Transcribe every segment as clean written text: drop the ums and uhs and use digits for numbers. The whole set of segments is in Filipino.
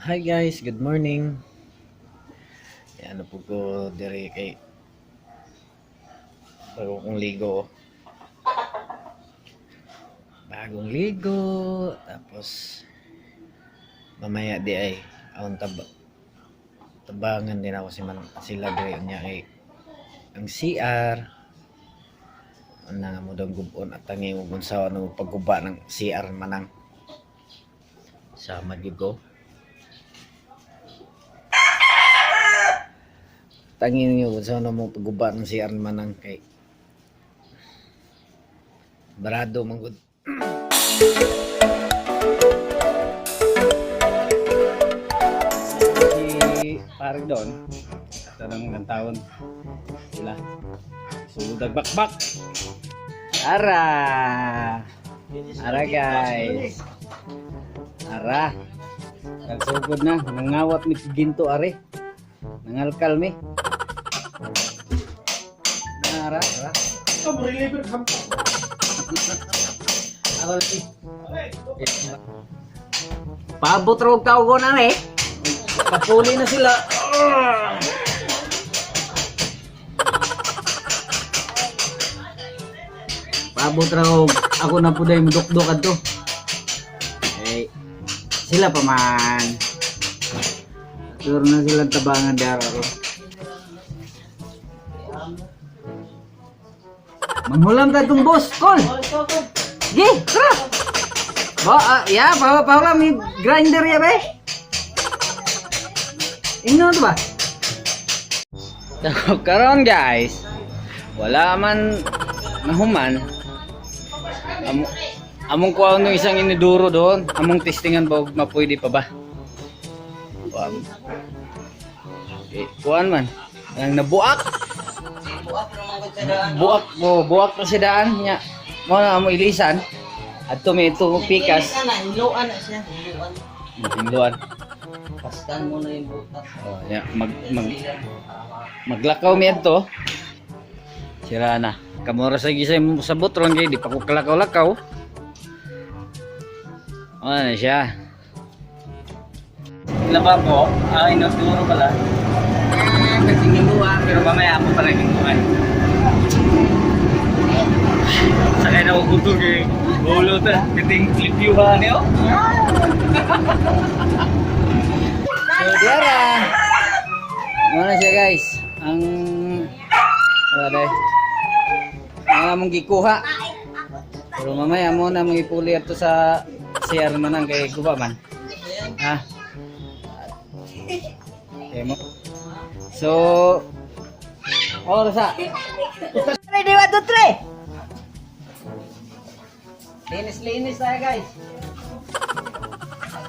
Hi guys, good morning. Ano po ko dire kay bagong ligo. Bagong ligo tapos mamaya di ay aon tabangan din ako sila dire niya kay ang CR nga mo daw gubon at tangi mo sa ano pagguba ng CR manang sa magigo. Tangin nyo kung saan mo pagguba ng CR manang kay barado manggod. Si paring doon tanong ng taon sila sudag bakbak ara guys ara nagsugod na nangawat mi ginto are nangalkal mi ara Kamu reliever hampa. ako lagi paabot ro tao ko na papuli na sila. Paabot raw ako na po dahil mudok-dokad to sila pa man sure na silang tabangan dara ro manghulam ka itong boss call gi tara ya pahulam ni grinder ya ba ino to ba karon guys wala man nahuman among kuha nung isang iniduro doon among testingan ba mapwede pa ba kuhaan man ang nabuak buak na si daan niya mo na amo ilisan at ito pikas Hinluan na siya. hinluan Pastan mo na yung butas. maglakaw mi adto sira na kamura sa gisay mo sa butron kay di pa ko kalakaw-lakaw na siya laba po inodoro pala nagsingiluan pero mamaya ako pala gintuan sakay na ko kutog ulo ta piting lipiuhan niyo so diara ano siya guys ang wala mong gikuha pero mamaya mo na mong ipuli ito sa CR manang kay guba man ha okay mo so oras ha 3, 2, 1, 2, 3 linis tayo guys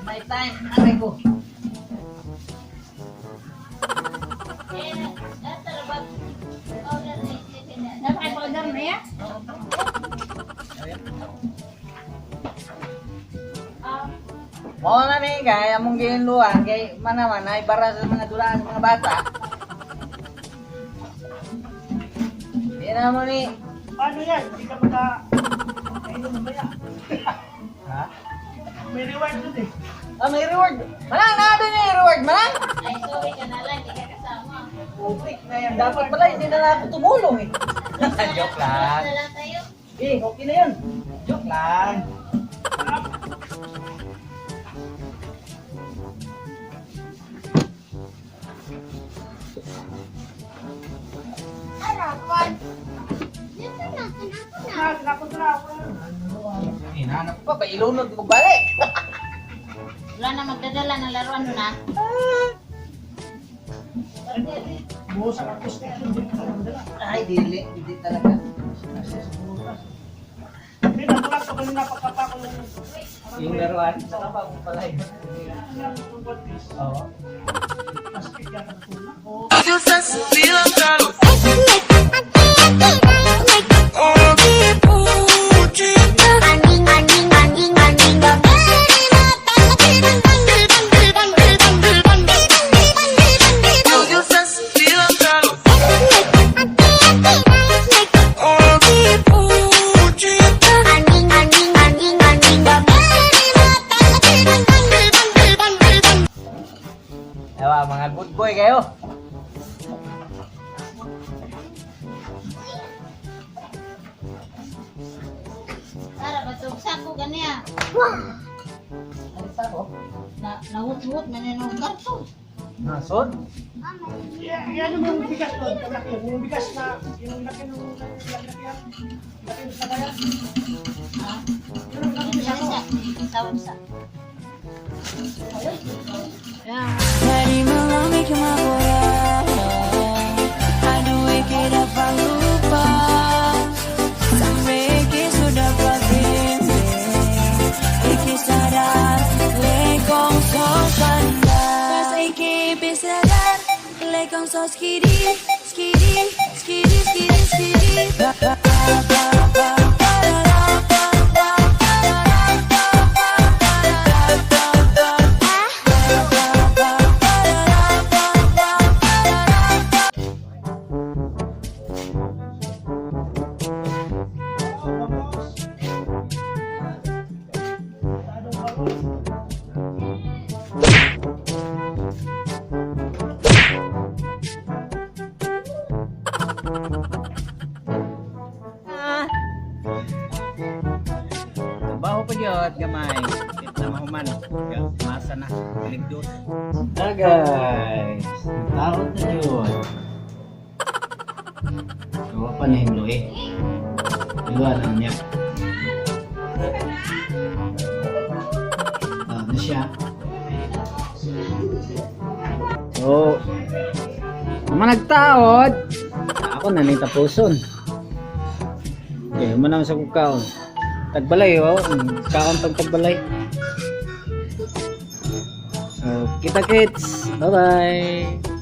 may time aray ko Powder na ya? mo na ni kay among ginluan kay manaman ay para sa mga dulaan sa mga bata di na mo ni Paano yan? Hindi ka maka... Kainom mo ba yan? ha? May reward dun eh. May reward manang na doon yung reward manang Ay, sorry ka na lang, hindi ka kasama. public na yan dapat pala hindi na ako tumulong joke lang Na lang tayo. okay na yun joke lang hinahanap pa pa ilunod mo balik Wala na magdadala ng laruan doon, ha? Buhos ang akos na yan. Hindi ka magdala. ay hindi talaga Hindi, natulad ko kanina pagkapa ko yung... yung laruan saka pa mo pala yun oo Plastic yan ang tulad. Ewa, mga good boy kayo. Tara, batog sako ganiya. Ano sa ko? Nahut-hut man yun ang karton. Nasod? Yan yung bigas doon, yung bigas na, yung laki ng laki ng sabayan. Yung laki ng sako. Sa. Dari malam bikin maboya, aduh kita tak lupa sampai ke sudah pakai iki sadar lekong so sadar iki besadar lekong so skidi skidi skidi skidi skidi Trabaho pa yun, gamay. Tip na mahuman. Masa na. Maligdot. Guys. Takot na yun. Gawa pa na himlo eh. Iluan na niya. Na siya. So, naman nagtaod. Ako na nita puson. Okay, naman sa kukaon. Tagbalay, oh. Kaon pag tagbalay. So, kita kits. Bye-bye.